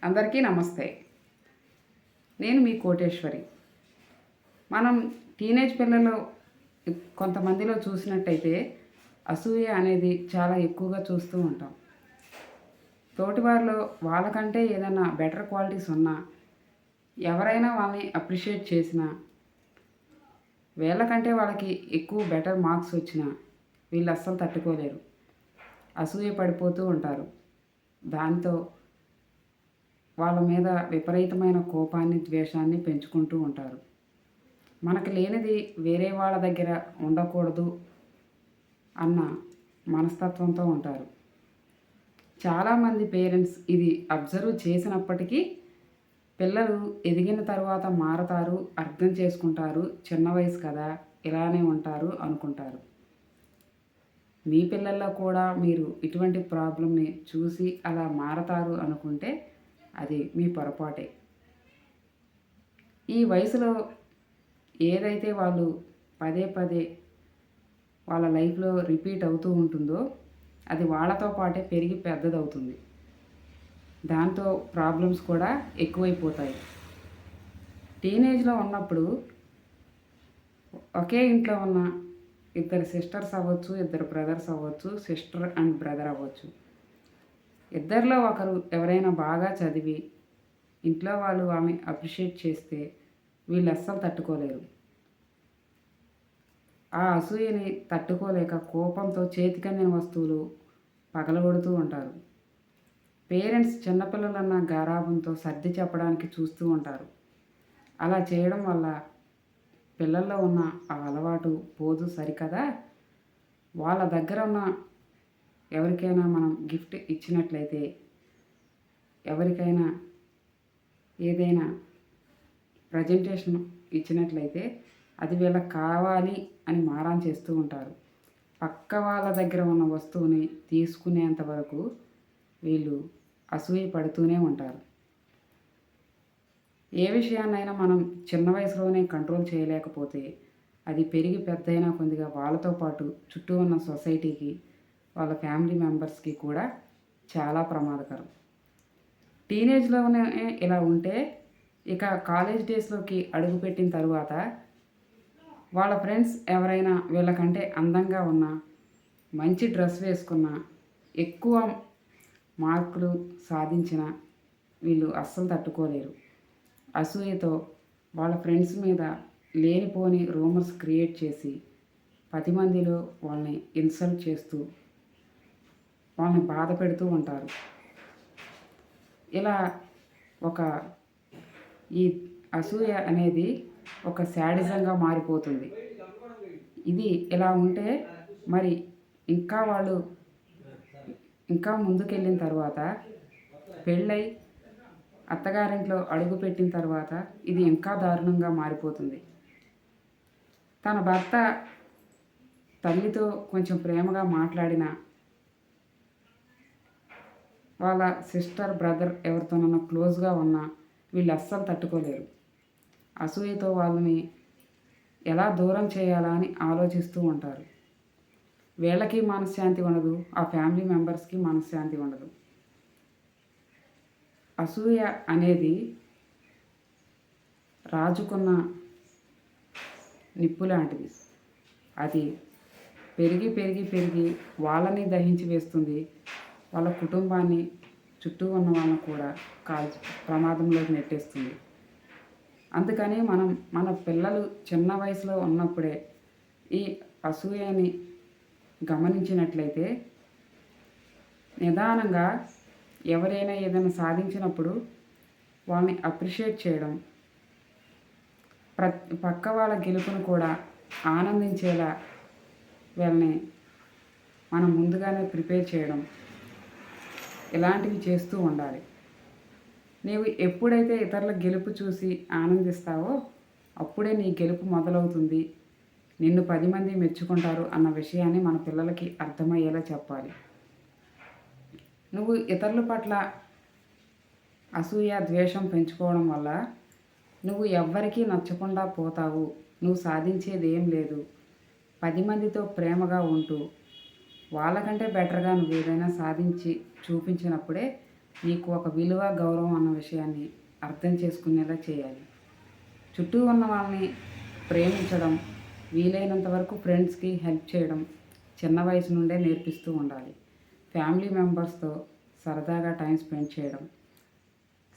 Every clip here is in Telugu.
అందరికీ నమస్తే. నేను మీ కోటేశ్వరి. మనం టీనేజ్ పిల్లలు కొంతమందిలో చూసినట్టయితే అసూయ అనేది చాలా ఎక్కువగా చూస్తూ ఉంటాం. తోటివారిలో వాళ్ళకంటే ఏదైనా బెటర్ క్వాలిటీస్ ఉన్నా, ఎవరైనా వాళ్ళని అప్రిషియేట్ చేసినా, వీళ్ళకంటే వాళ్ళకి ఎక్కువ బెటర్ మార్క్స్ వచ్చినా వీళ్ళు అస్సలు తట్టుకోలేరు. అసూయ పడిపోతూ ఉంటారు. దాంతో వాళ్ళ మీద విపరీతమైన కోపాన్ని, ద్వేషాన్ని పెంచుకుంటూ ఉంటారు. మనకు లేనిది వేరే వాళ్ళ దగ్గర ఉండకూడదు అన్న మనస్తత్వంతో ఉంటారు. చాలామంది పేరెంట్స్ ఇది అబ్జర్వ్ చేసినప్పటికీ పిల్లలు ఎదిగిన తర్వాత మారతారు, అర్థం చేసుకుంటారు, చిన్న వయసు కదా ఇలానే ఉంటారు అనుకుంటారు. మీ పిల్లల్లో కూడా మీరు ఇటువంటి ప్రాబ్లమ్ని చూసి అలా మారతారు అనుకుంటే అది మీ పొరపాటే. ఈ వయసులో ఏదైతే వాళ్ళు పదే పదే వాళ్ళ లైఫ్లో రిపీట్ అవుతూ ఉంటుందో అది వాళ్ళతో పాటే పెరిగి పెద్దదవుతుంది. దాంతో ప్రాబ్లమ్స్ కూడా ఎక్కువైపోతాయి. టీనేజ్లో ఉన్నప్పుడు ఒకే ఇంట్లో ఉన్న ఇద్దరు సిస్టర్స్ అవ్వచ్చు, ఇద్దరు బ్రదర్స్ అవ్వచ్చు, సిస్టర్ అండ్ బ్రదర్ అవ్వచ్చు. ఇద్దరిలో ఒకరు ఎవరైనా బాగా చదివి ఇంట్లో వాళ్ళు ఆమె అప్రిషియేట్ చేస్తే వీళ్ళు అస్సలు తట్టుకోలేరు. ఆ అసూయని తట్టుకోలేక కోపంతో చేతికందిన వస్తువులు పగలగొడుతూ ఉంటారు. పేరెంట్స్ చిన్నపిల్లలన్న గారాబంతో సర్ది చెప్పడానికి చూస్తూ ఉంటారు. అలా చేయడం వల్ల పిల్లల్లో ఉన్న ఆ అలవాటు పోదు సరికదా. వాళ్ళ దగ్గర ఉన్న ఎవరికైనా మనం గిఫ్ట్ ఇచ్చినట్లయితే, ఎవరికైనా ఏదైనా ప్రజెంటేషన్ ఇచ్చినట్లయితే అది వీళ్ళకి కావాలి అని మారం చేస్తూ ఉంటారు. పక్క వాళ్ళ దగ్గర ఉన్న వస్తువుని తీసుకునేంత వరకు వీళ్ళు అసూయ పడుతూనే ఉంటారు. ఏ విషయాన్నైనా మనం చిన్న వయసులోనే కంట్రోల్ చేయలేకపోతే అది పెరిగి పెద్దయినా కొద్దిగా వాళ్ళతో పాటు చుట్టూ ఉన్న సొసైటీకి, వాళ్ళ ఫ్యామిలీ మెంబర్స్కి కూడా చాలా ప్రమాదకరం. టీనేజ్లోనే ఇలా ఉంటే ఇక కాలేజ్ డేస్లోకి అడుగుపెట్టిన తరువాత వాళ్ళ ఫ్రెండ్స్ ఎవరైనా వీళ్ళకంటే అందంగా ఉన్నా, మంచి డ్రెస్ వేసుకున్నా, ఎక్కువ మార్కులు సాధించిన వీళ్ళు అస్సలు తట్టుకోలేరు. అసూయతో వాళ్ళ ఫ్రెండ్స్ మీద లేనిపోని రూమర్స్ క్రియేట్ చేసి 10 మందిలో వాళ్ళని ఇన్సల్ట్ చేస్తూ వాళ్ళని బాధ పెడుతూ ఉంటారు. ఇలా ఒక ఈ అసూయ అనేది ఒక శాడిజంగా మారిపోతుంది. ఇది ఇలా ఉంటే మరి వాళ్ళు ఇంకా ముందుకెళ్ళిన తర్వాత పెళ్ళై అత్తగారింట్లో అడుగుపెట్టిన తర్వాత ఇది ఇంకా దారుణంగా మారిపోతుంది. తన భర్త తల్లితో కొంచెం ప్రేమగా మాట్లాడిన వాళ్ళ సిస్టర్, బ్రదర్ ఎవరితోనన్నా క్లోజ్గా ఉన్నా వీళ్ళు అస్సలు తట్టుకోలేరు. అసూయతో వాళ్ళని ఎలా దూరం చేయాలా అని ఆలోచిస్తూ ఉంటారు. వీళ్ళకి మనశ్శాంతి ఉండదు, ఆ ఫ్యామిలీ మెంబర్స్కి మనశ్శాంతి ఉండదు. అసూయ అనేది రాజుకున్న నిప్పు లాంటిది. అది పెరిగి పెరిగి పెరిగి వాళ్ళని దహించి వేస్తుంది. వాళ్ళ కుటుంబాన్ని, చుట్టూ ఉన్న వాళ్ళని కూడా ప్రమాదంలోకి నెట్టేస్తుంది. అందుకని మనం మన పిల్లలు చిన్న వయసులో ఉన్నప్పుడే ఈ అసూయని గమనించినట్లయితే నిదానంగా ఎవరైనా ఏదైనా సాధించినప్పుడు వాళ్ళని అప్రిషియేట్ చేయడం, పక్క వాళ్ళ గెలుపును కూడా ఆనందించేలా వీళ్ళని మనం ముందుగానే ప్రిపేర్ చేయడం, ఇలాంటివి చేస్తూ ఉండాలి. నీవు ఎప్పుడైతే ఇతరుల గెలుపు చూసి ఆనందిస్తావో అప్పుడే నీ గెలుపు మొదలవుతుంది, నిన్ను 10 మంది మెచ్చుకుంటారు అన్న విషయాన్ని మన పిల్లలకి అర్థమయ్యేలా చెప్పాలి. నువ్వు ఇతరుల పట్ల అసూయ, ద్వేషం పెంచుకోవడం వల్ల నువ్వు ఎవ్వరికీ నచ్చకుండా పోతావు. నువ్వు సాధించేది ఏం లేదు. 10 మందితో ప్రేమగా ఉంటూ వాళ్ళకంటే బెటర్గా నువ్వు ఏదైనా సాధించి చూపించినప్పుడే నీకు ఒక విలువ గౌరవం అన్న విషయాన్ని అర్థం చేసుకునేలా చేయాలి. చుట్టూ ఉన్న వాళ్ళని ప్రేమించడం, వీలైనంత వరకు ఫ్రెండ్స్కి హెల్ప్ చేయడం చిన్న వయసు నుండే నేర్పిస్తూ ఉండాలి. ఫ్యామిలీ మెంబర్స్తో సరదాగా టైం స్పెండ్ చేయడం,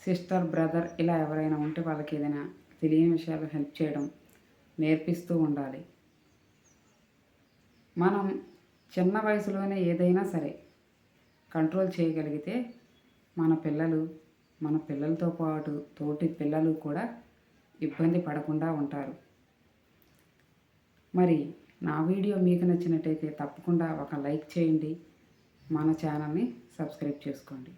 సిస్టర్ బ్రదర్ ఇలా ఎవరైనా ఉంటే వాళ్ళకి ఏదైనా తెలియని విషయాలు హెల్ప్ చేయడం నేర్పిస్తూ ఉండాలి. మనం చిన్న వయసులోనే ఏదైనా సరే కంట్రోల్ చేయగలిగితే మన పిల్లలతో పాటు తోటి పిల్లలు కూడా ఇబ్బంది పడకుండా ఉంటారు. మరి నా వీడియో మీకు నచ్చినట్టయితే తప్పకుండా ఒక లైక్ చేయండి. మన ఛానల్ని సబ్స్క్రైబ్ చేసుకోండి.